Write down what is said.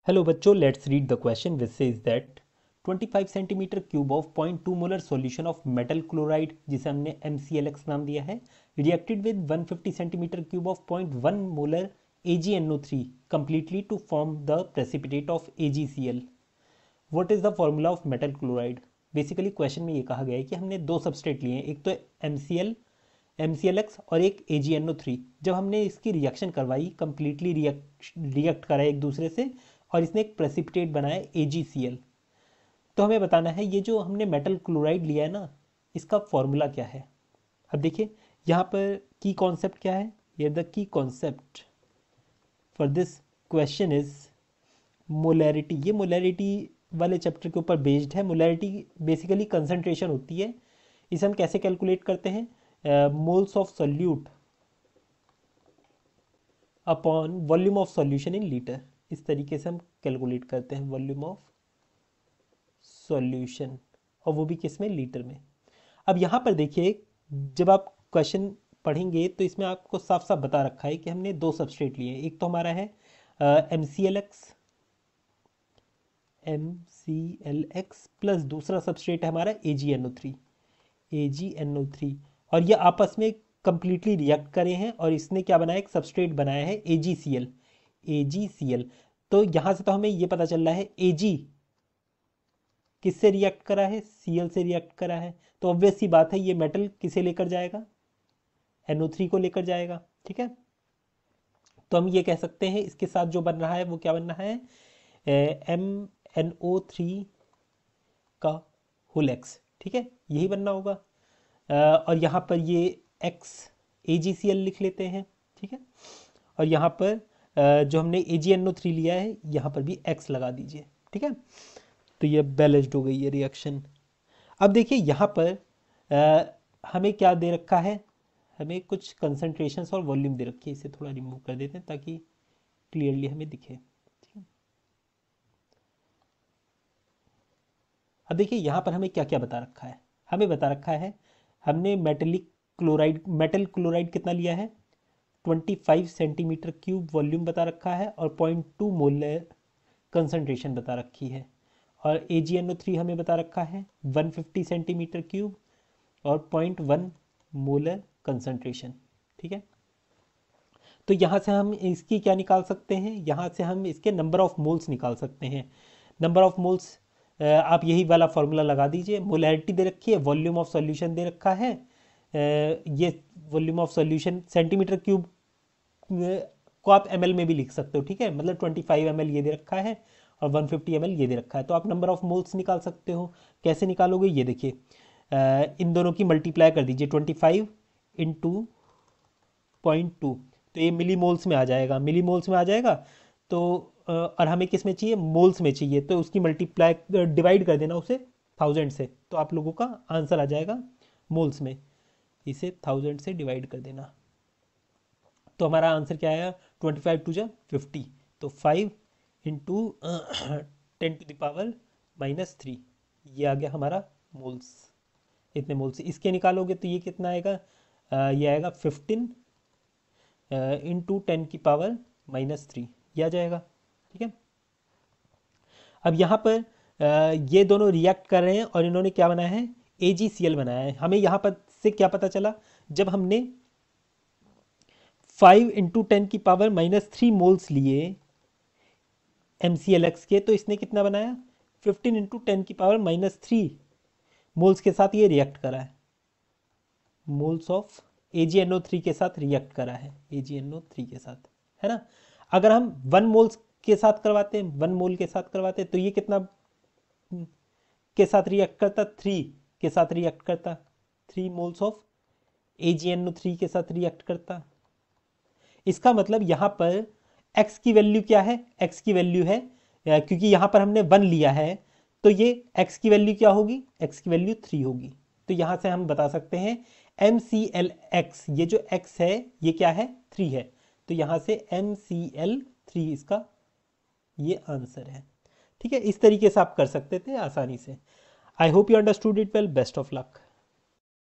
Hello बच्चों, let's read the question which says that 25 centimetre cube of 0.2 molar solution of metal chloride, जिसे हमने MClX नाम दिया है, reacted with 150 centimetre cube of 0.1 molar AgNO3 completely to form the precipitate of AgCl. What is the formula of metal chloride. Basically question में ये कहा गया है कि हमने दो सबस्ट्रेट लिए हैं, एक तो MClX और एक AgNO3। जब हमने इसकी रिएक्शन करवाई, कंप्लीटली रिएक्ट करा एक दूसरे से, और इसने एक प्रेसिपिटेट बनाया AgCl। तो हमें बताना है ये जो हमने मेटल क्लोराइड लिया है ना, इसका फॉर्मूला क्या है। अब देखिए यहाँ पर की कॉन्सेप्ट क्या है। ये the key concept for this question is molarity. ये मोलैरिटी वाले चैप्टर के ऊपर बेस्ड है। मोलैरिटी बेसिकली कंसंट्रेशन होती है। इसे हम कैसे कैलकुलेट करते हैं, moles of solute upon volume of solution in litre. इस तरीके से हम कैलकुलेट करते हैं वॉल्यूम ऑफ सॉल्यूशन, और वो भी किस में, लीटर में। अब यहाँ पर देखिए, जब आप क्वेश्चन पढ़ेंगे तो इसमें आपको साफ साफ बता रखा है कि हमने दो सबस्ट्रेट लिए हैं। एक तो हमारा है MClX प्लस दूसरा सबस्ट्रेट है हमारा AgNO3। और ये आपस में कंप्लीटली रिएक्ट करे हैं, और इसने क्या बनाया, एक सबस्ट्रेट बनाया है AgCl। तो यहाँ से तो हमें ये पता चल रहा है Ag किससे रिएक्ट करा है, Cl से रिएक्ट करा है। तो ऑब्वियस सी बात है, ये मेटल किसे लेकर जाएगा, NO3 को लेकर जाएगा। ठीक है, तो हम ये कह सकते हैं इसके साथ जो बन रहा है वो क्या बन रहा है, MnO3 का होल X। ठीक है, यही बनना होगा। और यहाँ पर ये X AgCl लिख लेते हैं। ठीक है, और यहाँ पर जो हमने AgNO3 लिया है, यहाँ पर भी X लगा दीजिए। ठीक है, तो ये बैलेंस्ड हो गई ये रिएक्शन। अब देखिए यहाँ पर हमें क्या दे रखा है, हमें कुछ कंसंट्रेशंस और वॉल्यूम दे रखी है। इसे थोड़ा रिमूव कर देते हैं ताकि क्लियरली हमें दिखे। ठीक है, अब देखिए यहाँ पर हमें क्या क्या बता रखा है। हमें बता रखा है हमने मेटल क्लोराइड कितना लिया है, 25 सेंटीमीटर क्यूब वॉल्यूम बता रखा है, और 0.2 मोलर कंसंट्रेशन बता रखी है। और AgNO3 हमें बता रखा है 150 सेंटीमीटर क्यूब और 0.1 मोलर कंसंट्रेशन। ठीक है, तो यहाँ से हम इसकी क्या निकाल सकते हैं, यहाँ से हम इसके नंबर ऑफ मोल्स निकाल सकते हैं। नंबर ऑफ मोल्स आप यही वाला फॉर्मूला लगा दीजिए। मोलैरिटी दे रखी है, वॉल्यूम ऑफ सॉल्यूशन दे रखा है। ये volume of solution centimetre cube को आप ml में भी लिख सकते हो। ठीक है, मतलब 25 ml ये दे रखा है और 150 ml ये दे रखा है। तो आप नंबर ऑफ मोल्स निकाल सकते हो। कैसे निकालोगे, ये देखिए, इन दोनों की मल्टीप्लाई कर दीजिए, 25 इंटू 0.2, तो ये मिली मोल्स में आ जाएगा। मिली मोल्स में आ जाएगा तो और हमें किस में चाहिए, मोल्स में चाहिए, तो उसकी मल्टीप्लाई डिवाइड कर देना उसे 1000 से, तो आप लोगों का आंसर आ जाएगा मोल्स में। इसे 1000 से डिवाइड कर देना, तो हमारा आंसर क्या आया, 25 टू जा 50, तो 5 इंटू 10⁻³ ये आ गया हमारा मोल्स। इतने मोल्स इसके निकालोगे तो ये कितना आएगा, ये आएगा 15 इंटू 10⁻³ ये आ जाएगा। ठीक है, अब यहाँ पर ये दोनों रिएक्ट कर रहे हैं और इन्होंने क्या बनाया है, AgCl बनाया है। हमें यहाँ पर से क्या पता चला, जब हमने 5 इंटू 10⁻³ मोल्स लिए MClX के, तो इसने कितना बनाया, 15 इंटू 10⁻³ मोल्स के साथ ये रिएक्ट करा है। मोल्स ऑफ AgNO3 के साथ रिएक्ट करा है, AgNO3 के साथ, है ना। अगर हम 1 मोल्स के साथ करवाते हैं, 1 मोल के साथ करवाते हैं, तो ये कितना के साथ रिएक्ट करता, 3 के साथ रिएक्ट करता, 3 मोल्स ऑफ AgNO3 के साथ रिएक्ट करता। इसका मतलब यहाँ पर x की वैल्यू क्या है, x की वैल्यू है, क्योंकि यहाँ पर हमने 1 लिया है, तो ये x की वैल्यू क्या होगी, x की वैल्यू 3 होगी। तो यहाँ से हम बता सकते हैं MClX, ये जो x है ये क्या है, 3 है, तो यहाँ से MCl3 इसका ये आंसर है। ठीक है, इस तरीके से आप कर सकते थे आसानी से। I hope you understood it well. Best of luck.